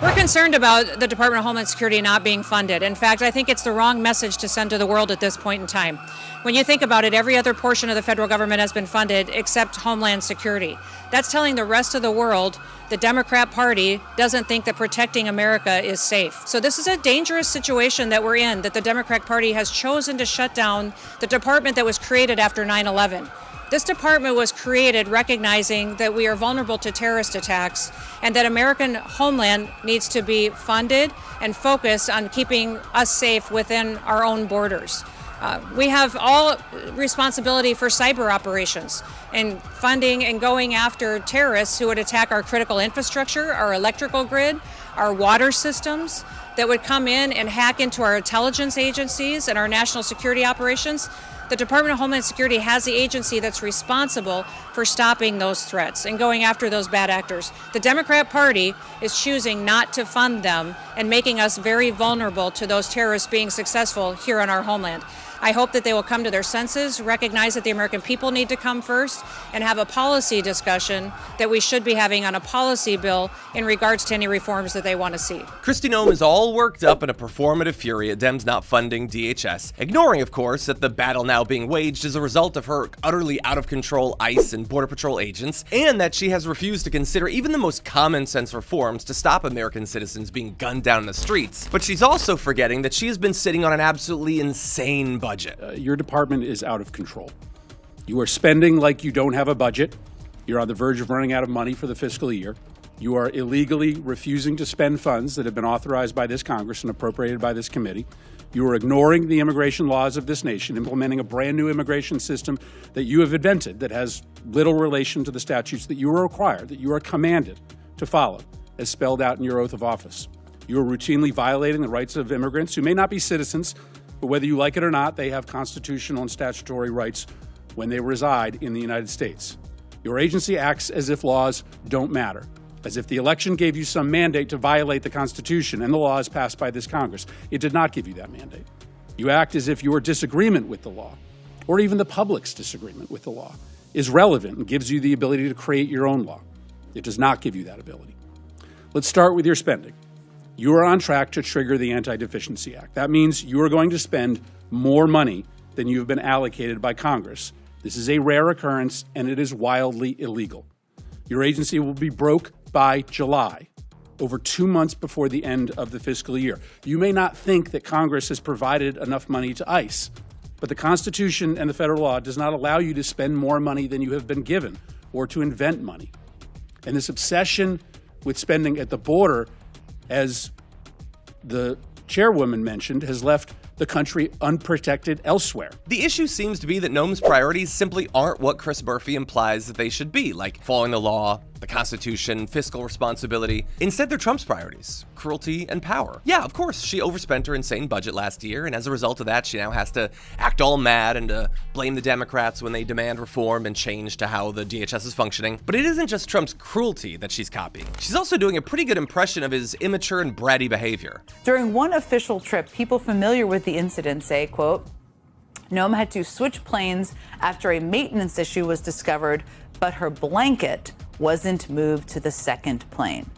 We're concerned about the Department of Homeland Security not being funded. In fact, I think it's the wrong message to send to the world at this point in time. When you think about it, every other portion of the federal government has been funded except Homeland Security. That's telling the rest of the world the Democrat Party doesn't think that protecting America is safe. So this is a dangerous situation that we're in, that the Democrat Party has chosen to shut down the department that was created after 9/11. This department was created recognizing that we are vulnerable to terrorist attacks and that American homeland needs to be funded and focused on keeping us safe within our own borders. We have all responsibility for cyber operations and funding and going after terrorists who would attack our critical infrastructure, our electrical grid, our water systems, that would come in and hack into our intelligence agencies and our national security operations. The Department of Homeland Security has the agency that's responsible for stopping those threats and going after those bad actors. The Democrat Party is choosing not to fund them and making us very vulnerable to those terrorists being successful here on our homeland. I hope that they will come to their senses, recognize that the American people need to come first, and have a policy discussion that we should be having on a policy bill in regards to any reforms that they want to see. Kristi Noem is all worked up in a performative fury at Dems not funding DHS, ignoring, of course, that the battle now being waged is a result of her utterly out-of-control ICE and Border Patrol agents, and that she has refused to consider even the most common-sense reforms to stop American citizens being gunned down in the streets. But she's also forgetting that she has been sitting on an absolutely insane budget. Your department is out of control. You are spending like you don't have a budget. You're on the verge of running out of money for the fiscal year. You are illegally refusing to spend funds that have been authorized by this Congress and appropriated by this committee. You are ignoring the immigration laws of this nation, implementing a brand new immigration system that you have invented that has little relation to the statutes that you are required, that you are commanded to follow, as spelled out in your oath of office. You are routinely violating the rights of immigrants who may not be citizens, but whether you like it or not, they have constitutional and statutory rights when they reside in the United States. Your agency acts as if laws don't matter, as if the election gave you some mandate to violate the Constitution and the laws passed by this Congress. It did not give you that mandate. You act as if your disagreement with the law, or even the public's disagreement with the law, is relevant and gives you the ability to create your own law. It does not give you that ability. Let's start with your spending. You are on track to trigger the Anti-Deficiency Act. That means you are going to spend more money than you've been allocated by Congress. This is a rare occurrence, and it is wildly illegal. Your agency will be broke by July, over 2 months before the end of the fiscal year. You may not think that Congress has provided enough money to ICE, but the Constitution and the federal law does not allow you to spend more money than you have been given or to invent money. And this obsession with spending at the border, as the chairwoman mentioned, has left the country unprotected elsewhere. The issue seems to be that Noem's priorities simply aren't what Chris Murphy implies that they should be, like following the law, the Constitution, fiscal responsibility. Instead, they're Trump's priorities: cruelty and power. Yeah, of course, she overspent her insane budget last year, and as a result of that, she now has to act all mad and to blame the Democrats when they demand reform and change to how the DHS is functioning. But it isn't just Trump's cruelty that she's copying. She's also doing a pretty good impression of his immature and bratty behavior. During one official trip, people familiar with the incident say, quote, Noem had to switch planes after a maintenance issue was discovered, but her blanket wasn't moved to the second plane.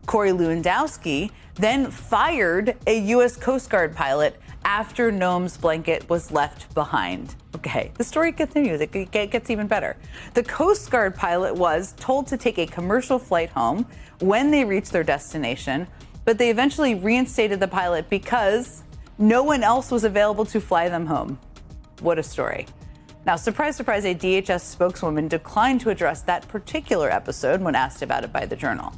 Corey Lewandowski then fired a U.S. Coast Guard pilot after Noem's blanket was left behind. Okay, the story continues. It gets even better. The Coast Guard pilot was told to take a commercial flight home when they reached their destination, but they eventually reinstated the pilot because no one else was available to fly them home. What a story. Now, surprise, surprise, a DHS spokeswoman declined to address that particular episode when asked about it by the Journal.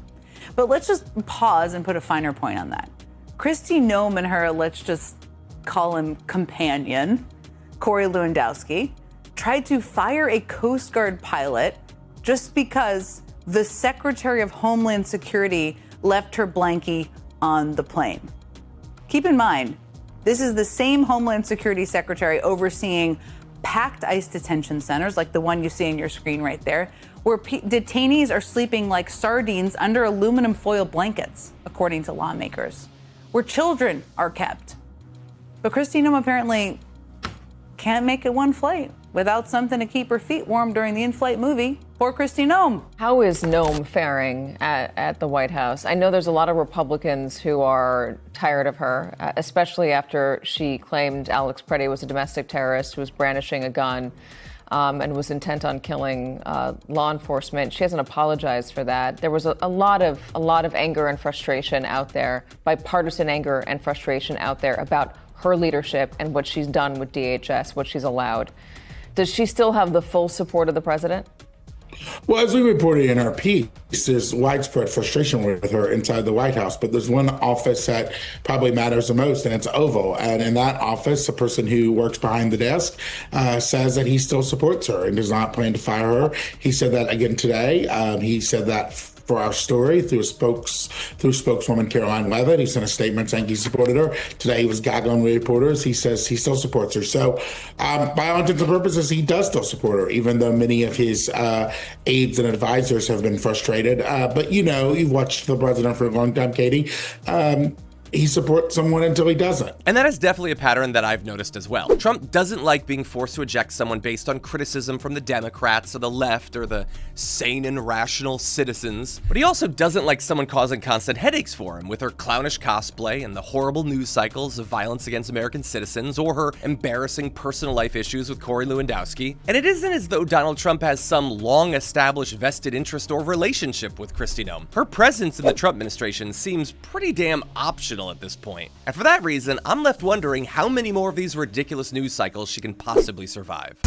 But let's just pause and put a finer point on that. Kristi Noem and her, let's just call him companion, Corey Lewandowski, tried to fire a Coast Guard pilot just because the Secretary of Homeland Security left her blankie on the plane. Keep in mind, this is the same Homeland Security Secretary overseeing packed ICE detention centers, like the one you see on your screen right there, where detainees are sleeping like sardines under aluminum foil blankets, according to lawmakers, where children are kept. But Kristi Noem apparently can't make it one flight. without something to keep her feet warm during the in-flight movie. Poor Kristi Noem. How is Noem faring at the White House? I know there's a lot of Republicans who are tired of her, especially after she claimed Alex Preddy was a domestic terrorist who was brandishing a gun and was intent on killing law enforcement. She hasn't apologized for that. There was a lot of anger and frustration out there, bipartisan anger and frustration out there about her leadership and what she's done with DHS, what she's allowed. Does she still have the full support of the president? Well, as we reported in our piece, there's widespread frustration with her inside the White House. But there's one office that probably matters the most, and it's Oval. And in that office, a person who works behind the desk says that he still supports her and does not plan to fire her. He said that again today. He said that for our story through spokeswoman Caroline Leavitt. He sent a statement saying he supported her. Today he was gagging with reporters. He says he still supports her. So by all intents and purposes, he does still support her, even though many of his aides and advisors have been frustrated. But you've watched the president for a long time, Katie. He supports someone until he doesn't. And that is definitely a pattern that I've noticed as well. Trump doesn't like being forced to eject someone based on criticism from the Democrats or the left or the sane and rational citizens. But he also doesn't like someone causing constant headaches for him with her clownish cosplay and the horrible news cycles of violence against American citizens or her embarrassing personal life issues with Corey Lewandowski. And it isn't as though Donald Trump has some long-established vested interest or relationship with Kristi Noem. Her presence in the Trump administration seems pretty damn optional at this point. And for that reason, I'm left wondering how many more of these ridiculous news cycles she can possibly survive.